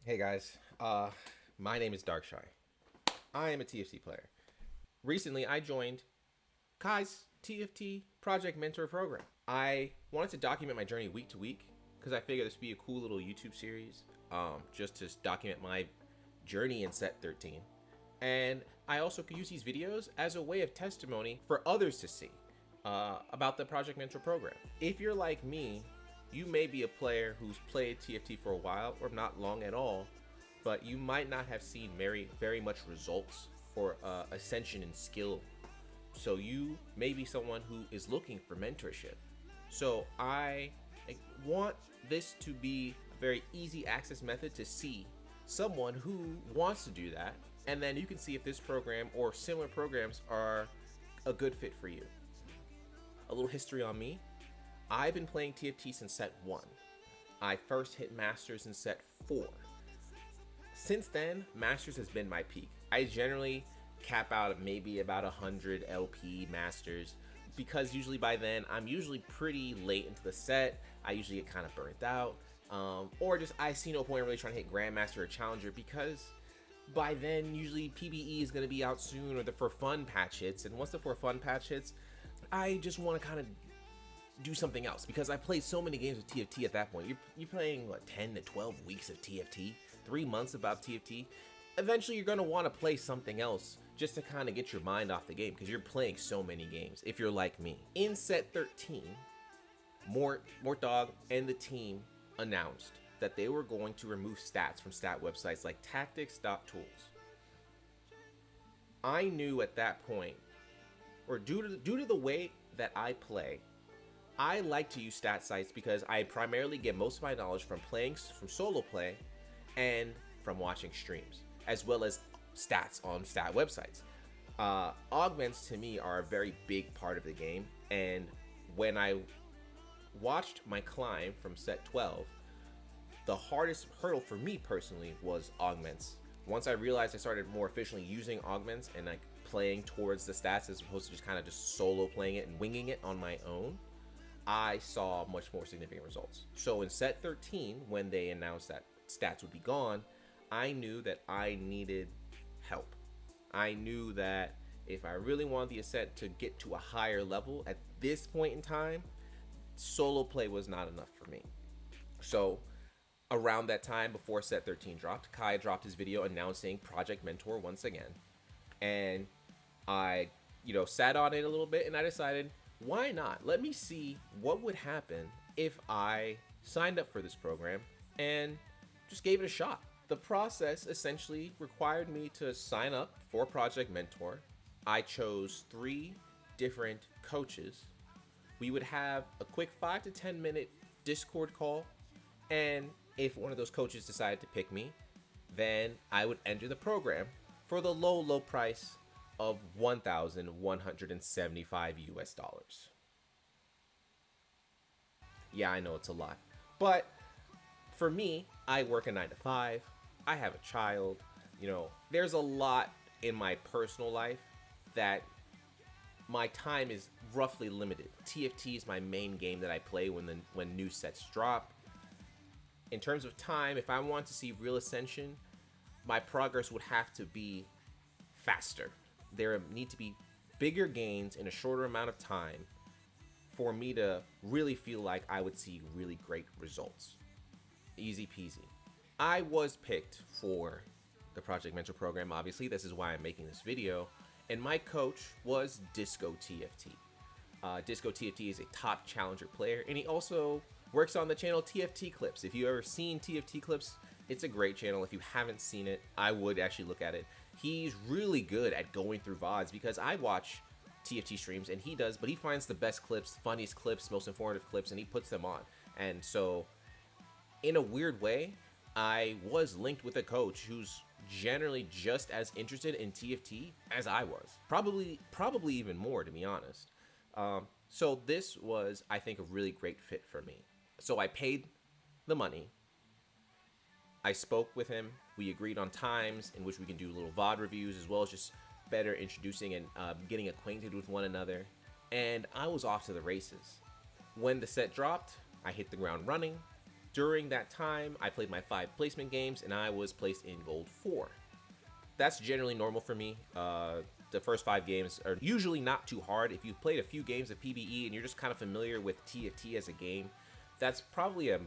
Hey guys, my name is Darkshy. I am a TFT player. Recently, I joined Kai's TFT Project Mentor program. I wanted to document my journey week to week because I figured this would be a cool little YouTube series, just to document my journey in Set 13. And I also could use these videos as a way of testimony for others to see about the Project Mentor program. If you're like me, you may be a player who's played TFT for a while or not long at all, but you might not have seen very much results or ascension in skill. So you may be someone who is looking for mentorship. So I want this to be a very easy access method to see someone who wants to do that, and then you can see if this program or similar programs are a good fit for you. A little history on me. I've been playing TFT since set 1. I first hit Masters in set 4. Since then, Masters has been my peak. I generally cap out at maybe about 100 LP Masters because usually by then I'm usually pretty late into the set. I usually get kind of burnt out, or just I see no point in really trying to hit Grandmaster or Challenger because by then usually PBE is going to be out soon or the for fun patch hits, and once the for fun patch hits, I just want to kind of do something else because I played so many games of TFT at that point. You're playing what, 10 to 12 weeks of TFT, 3 months about TFT. Eventually you're going to want to play something else just to kind of get your mind off the game because you're playing so many games if you're like me. In set 13, Mort Dog and the team announced that they were going to remove stats from stat websites like tactics.tools. I knew at that point, or due to the way that I play, I like to use stat sites because I primarily get most of my knowledge from playing, from solo play, and from watching streams, as well as stats on stat websites. Augments to me are a very big part of the game, and when I watched my climb from set 12, the hardest hurdle for me personally was augments. Once I realized I started more efficiently using augments and like playing towards the stats as opposed to just kind of just solo playing it and winging it on my own, I saw much more significant results. So in set 13, when they announced that stats would be gone, I knew that I needed help. I knew that if I really wanted the ascent to get to a higher level at this point in time, solo play was not enough for me. So around that time, before set 13 dropped, Kai dropped his video announcing Project Mentor once again. And I, sat on it a little bit and I decided, why not? Let me see what would happen if I signed up for this program and just gave it a shot. The process essentially required me to sign up for Project Mentor. I chose 3 different coaches. We would have a quick 5 to 10 minute Discord call, and if one of those coaches decided to pick me, then I would enter the program for the low price of $1,175 US. Yeah, I know it's a lot, but for me, I work a 9 to 5. I have a child. There's a lot in my personal life that my time is roughly limited. TFT is my main game that I play when new sets drop. In terms of time, if I want to see real ascension, my progress would have to be faster. There need to be bigger gains in a shorter amount of time for me to really feel like I would see really great results. Easy peasy. I was picked for the Project Mentor program, obviously. This is why I'm making this video. And my coach was Disco TFT. Disco TFT is a top challenger player, and he also works on the channel TFT Clips. If you've ever seen TFT Clips, it's a great channel. If you haven't seen it, I would actually look at it. He's really good at going through VODs because I watch TFT streams and he does, but he finds the best clips, funniest clips, most informative clips, and he puts them on. And so, in a weird way, I was linked with a coach who's generally just as interested in TFT as I was. Probably even more, to be honest. So this was, I think, a really great fit for me. So I paid the money. I spoke with him. We agreed on times in which we can do little VOD reviews, as well as just better introducing and getting acquainted with one another. And I was off to the races. When the set dropped, I hit the ground running. During that time, I played my 5 placement games, and I was placed in gold 4. That's generally normal for me. The first 5 games are usually not too hard. If you've played a few games of PvE and you're just kind of familiar with TFT as a game, that's probably an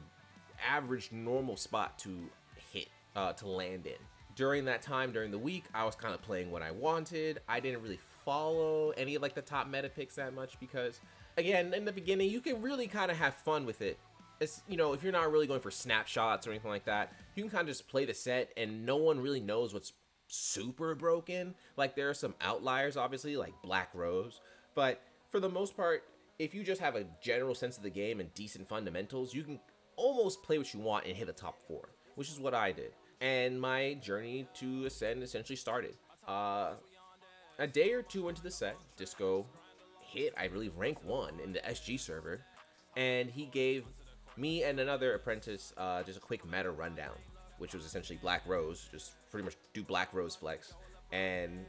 average normal spot to hit, to land in. During that time, during the week, I was kind of playing what I wanted. I didn't really follow any of like the top meta picks that much because, again, in the beginning, you can really kind of have fun with it. It's, you know, if you're not really going for snapshots or anything like that, you can kind of just play the set and no one really knows what's super broken. Like, there are some outliers, obviously, like Black Rose, but for the most part, if you just have a general sense of the game and decent fundamentals, you can almost play what you want and hit a top 4, which is what I did. And my journey to Ascend essentially started. A day or two into the set, Disco hit, I believe, rank 1 in the SG server, and he gave me and another apprentice just a quick meta rundown, which was essentially Black Rose, just pretty much do Black Rose flex, and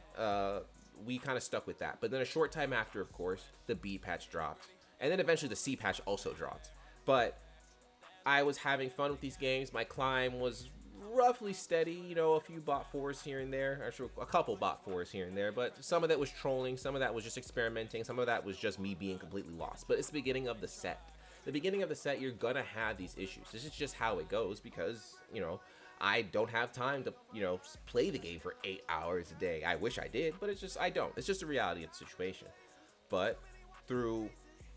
we kind of stuck with that. But then a short time after, of course, the B patch dropped, and then eventually the C patch also dropped. But I was having fun with these games. My climb was roughly steady, you know, a few bot 4s here and there, actually a couple bot 4s here and there, but some of that was trolling, some of that was just experimenting, some of that was just me being completely lost. But it's the beginning of the set. The beginning of the set, you're gonna have these issues. This is just how it goes because, you know, I don't have time to, you know, play the game for 8 hours a day. I wish I did, but it's just, I don't. It's just a reality of the situation. But through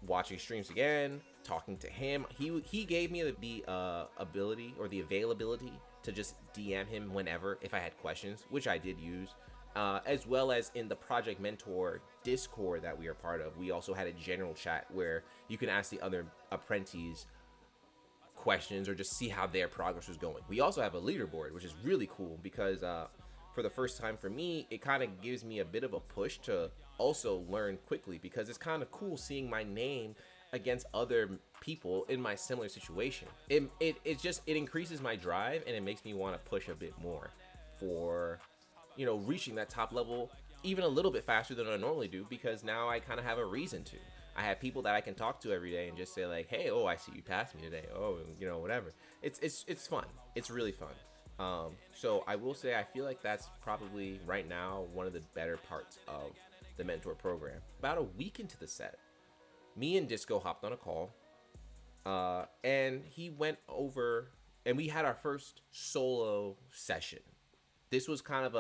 watching streams again, talking to him, he gave me the ability or the availability to just DM him whenever if I had questions, which I did use, as well as in the Project Mentor Discord that we are part of. We also had a general chat where you can ask the other apprentices questions or just see how their progress was going. We also have a leaderboard, which is really cool because for the first time for me, it kind of gives me a bit of a push to also learn quickly because it's kind of cool seeing my name against other people in my similar situation. It increases my drive and it makes me want to push a bit more for, you know, reaching that top level even a little bit faster than I normally do because now I kind of have a reason to. I have people that I can talk to every day and just say like, hey, oh, I see you passed me today. Oh, you know, whatever. It's fun. It's really fun. So I will say I feel like that's probably right now one of the better parts of the mentor program. About a week into the set, me and Disco hopped on a call, and he went over, and we had our first solo session. This was kind of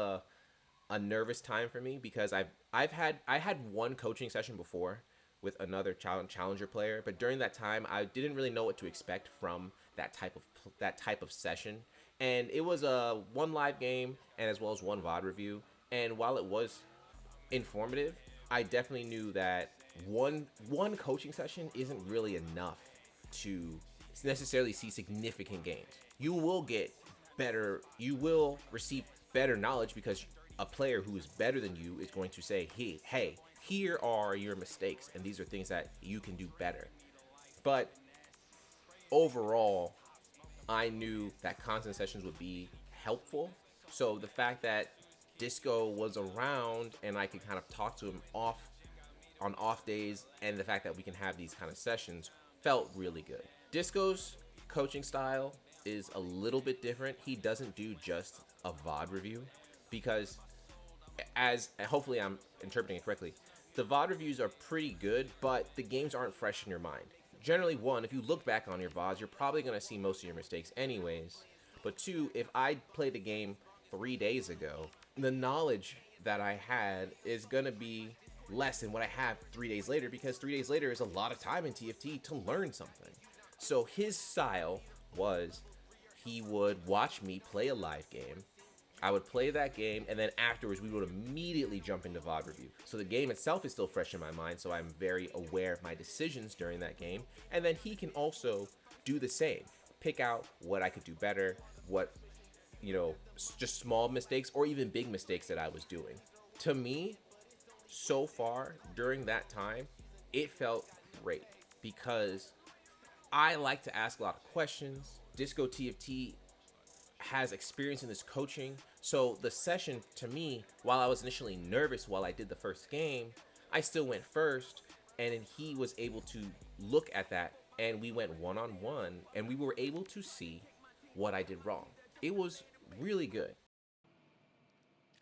a nervous time for me because I had one coaching session before with another challenger player, but during that time I didn't really know what to expect from that type of session. And it was a one live game and as well as one VOD review. And while it was informative, I definitely knew that one coaching session isn't really enough to necessarily see significant gains. You will get better, you will receive better knowledge because a player who is better than you is going to say, hey, here are your mistakes and these are things that you can do better. But overall, I knew that constant sessions would be helpful. So the fact that Disco was around and I could kind of talk to him on off days, and the fact that we can have these kind of sessions felt really good. Disco's coaching style is a little bit different. He doesn't do just a VOD review because, as hopefully I'm interpreting it correctly, the VOD reviews are pretty good, but the games aren't fresh in your mind. Generally, one, if you look back on your VODs, you're probably going to see most of your mistakes anyways. But two, if I played a game 3 days ago, the knowledge that I had is going to be less than what I have 3 days later, because 3 days later is a lot of time in TFT to learn something. So his style was he would watch me play a live game. I would play that game, and then afterwards we would immediately jump into VOD review. So the game itself is still fresh in my mind, so I'm very aware of my decisions during that game. And then he can also do the same. Pick out what I could do better, what, you know, just small mistakes or even big mistakes that I was doing. To me, so far during that time, it felt great because I like to ask a lot of questions. Disco TFT has experience in this coaching. So the session, to me, while I was initially nervous while I did the first game, I still went first, and then he was able to look at that and we went one on one, and we were able to see what I did wrong. It was really good.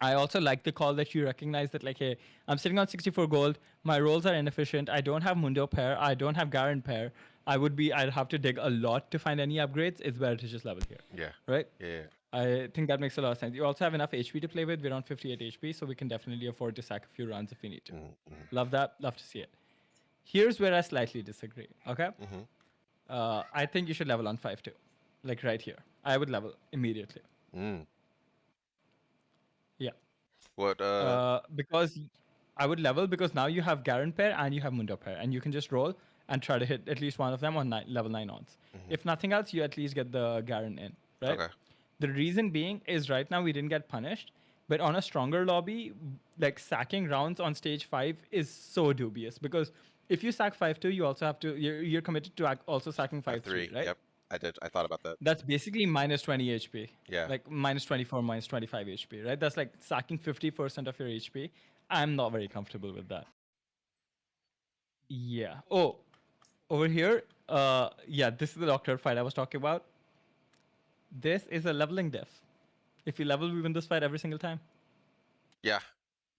I also like the call that you recognize that, like, hey, I'm sitting on 64 gold. My rolls are inefficient. I don't have Mundo pair. I don't have Garen pair. I'd have to dig a lot to find any upgrades. It's better to just level here, Yeah. right? Yeah. I think that makes a lot of sense. You also have enough HP to play with. We're on 58 HP, so we can definitely afford to sack a few runs if we need to. Mm-hmm. Love that. Love to see it. Here's where I slightly disagree. Okay. Mm-hmm. I think you should level on 5-2. Like right here. I would level immediately. Mm. Yeah. What? Because I would level because now you have Garen pair and you have Mundo pair, and you can just roll and try to hit at least one of them on level 9 odds. Mm-hmm. If nothing else, you at least get the Garen in, right? Okay. The reason being is right now we didn't get punished, but on a stronger lobby, like sacking rounds on stage 5 is so dubious because if you sack 5-2, you also have to, you're committed to also sacking 5-3, 5-3. right? Yep. I did. I thought about that. That's basically minus 20 HP. Yeah. Like minus 24, minus 25 HP, right? That's like sacking 50% of your HP. I'm not very comfortable with that. Yeah. Oh, over here, yeah, this is the doctor fight I was talking about. This is a leveling diff. If we level, we win this fight every single time. Yeah.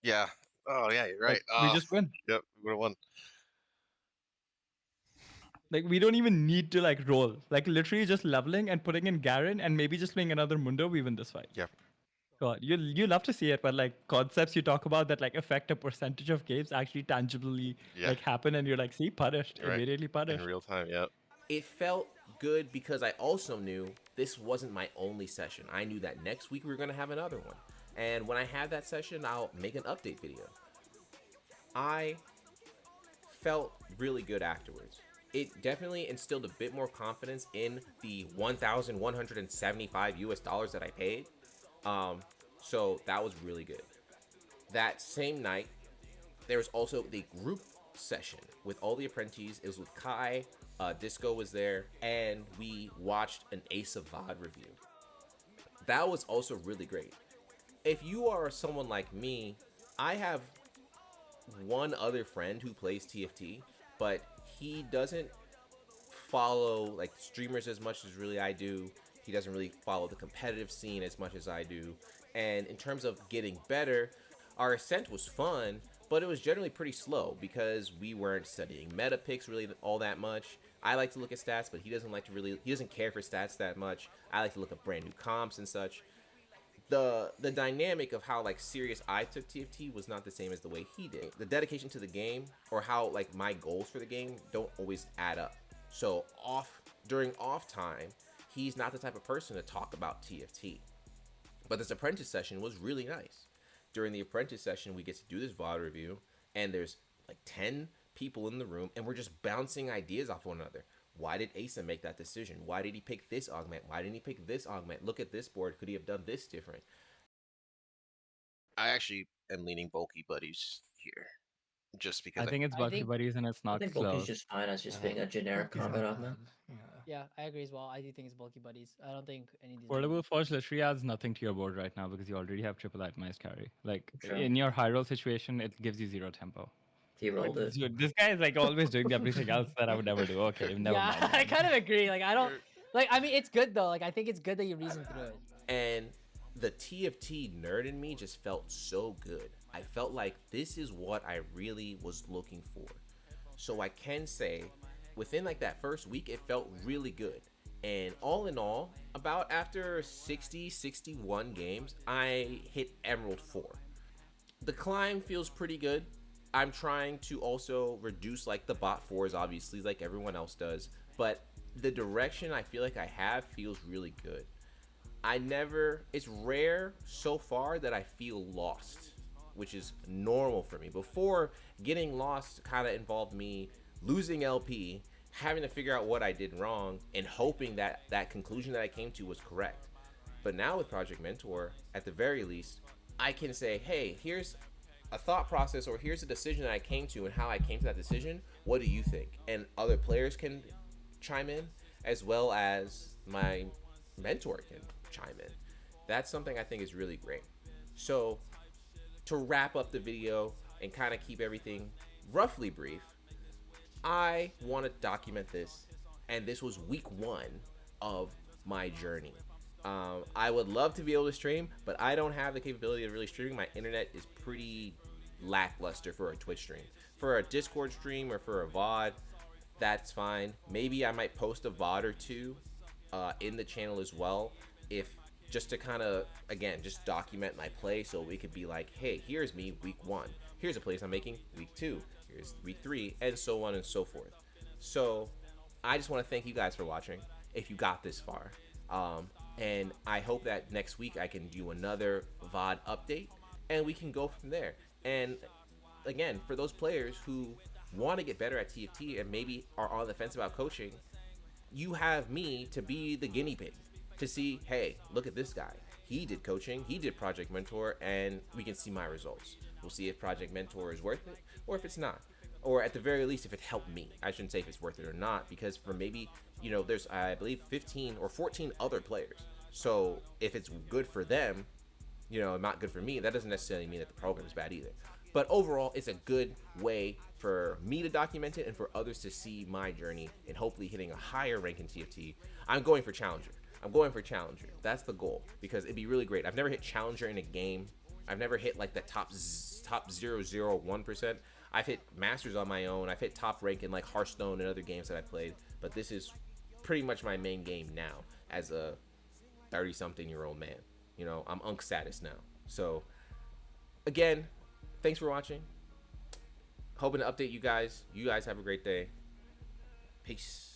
Yeah. Oh yeah, you're right. Like, we just win. Yep. We would have won. Like, we don't even need to like roll. Like, literally just leveling and putting in Garen and maybe just playing another Mundo, we win this fight. Yep. God, you love to see it, but like concepts you talk about that like affect a percentage of games actually tangibly like happen, and you're like, see, punished, Right. immediately punished. In real time, yep. It felt good because I also knew this wasn't my only session. I knew that next week we were going to have another one. And when I have that session, I'll make an update video. I felt really good afterwards. It definitely instilled a bit more confidence in the 1,175 US dollars that I paid. So that was really good. That same night, there was also the group session with all the apprentices. It was with Kai, Disco was there, and we watched an Ace of VOD review. That was also really great. If you are someone like me, I have one other friend who plays TFT, but he doesn't follow like streamers as much as really I do. He doesn't really follow the competitive scene as much as I do. And in terms of getting better, our ascent was fun, but it was generally pretty slow because we weren't studying meta picks really all that much. I like to look at stats, but he doesn't care for stats that much. I like to look at brand new comps and such. The dynamic of how like serious I took TFT was not the same as the way he did. The dedication to the game, or how like my goals for the game don't always add up. So during off time, he's not the type of person to talk about TFT. But this apprentice session was really nice. During the apprentice session, we get to do this VOD review, and there's like 10 people in the room, and we're just bouncing ideas off one another. Why did Asa make that decision? Why did he pick this augment? Why didn't he pick this augment? Look at this board. Could he have done this different? I actually am leaning bulky buddies here, just because I think it's bulky buddies and it's I not think bulky is close. just fine as just being a generic combat augment. Yeah, I agree as well. I do think it's bulky buddies. I don't think any of these. Portable Forge literally adds nothing to your board right now because you already have triple itemized carry. Like True. in your high roll situation, it gives you 0 tempo. He rolled it. Dude, this guy is like always doing everything else that I would never do. Okay, never Yeah, mind. I kind of agree. Like I don't like. I mean, it's good though. Like I think it's good that you reason through it. And the TFT nerd in me just felt so good. I felt like this is what I really was looking for. So I can say, within like that first week, it felt really good. And all in all, about after 61 games, I hit Emerald 4. The climb feels pretty good. I'm trying to also reduce like the bot 4s, obviously, like everyone else does. But the direction I feel like I have feels really good. It's rare so far that I feel lost, which is normal for me. Before, getting lost kind of involved me losing LP, having to figure out what I did wrong, and hoping that that conclusion that I came to was correct. But now with Project Mentor, at the very least, I can say, hey, here's a thought process, or here's a decision that I came to and how I came to that decision. What do you think? And other players can chime in, as well as my mentor can chime in. That's something I think is really great. So to wrap up the video and kind of keep everything roughly brief, I want to document this and this was week 1 of my journey. I would love to be able to stream, but I don't have the capability of really streaming. My internet is pretty lackluster for a Twitch stream. For a Discord stream or for a VOD, that's fine. Maybe I might post a VOD or two in the channel as well, if just to kind of, again, just document my play, so we could be like, hey, here's me week 1. Here's a place I'm making week 2. Here's week 3, and so on and so forth. So I just want to thank you guys for watching, if you got this far. And I hope that next week I can do another VOD update, and we can go from there. And again, for those players who want to get better at TFT and maybe are on the fence about coaching, you have me to be the guinea pig, to see, hey, look at this guy. He did coaching, he did Project Mentor, and we can see my results. We'll see if Project Mentor is worth it, or if it's not. Or at the very least, if it helped me. I shouldn't say if it's worth it or not, because for maybe, you know, there's, I believe, 15 or 14 other players. So if it's good for them, you know, not good for me, that doesn't necessarily mean that the program is bad either. But overall, it's a good way for me to document it and for others to see my journey and hopefully hitting a higher rank in TFT. I'm going for Challenger. That's the goal, because it'd be really great. I've never hit Challenger in a game. I've never hit like the top 0.001%. I've hit Masters on my own. I've hit top rank in like Hearthstone and other games that I played. But this is pretty much my main game now as a 30-something-year-old man. You know, I'm Unk status now. So, again, thanks for watching. Hoping to update you guys. You guys have a great day. Peace.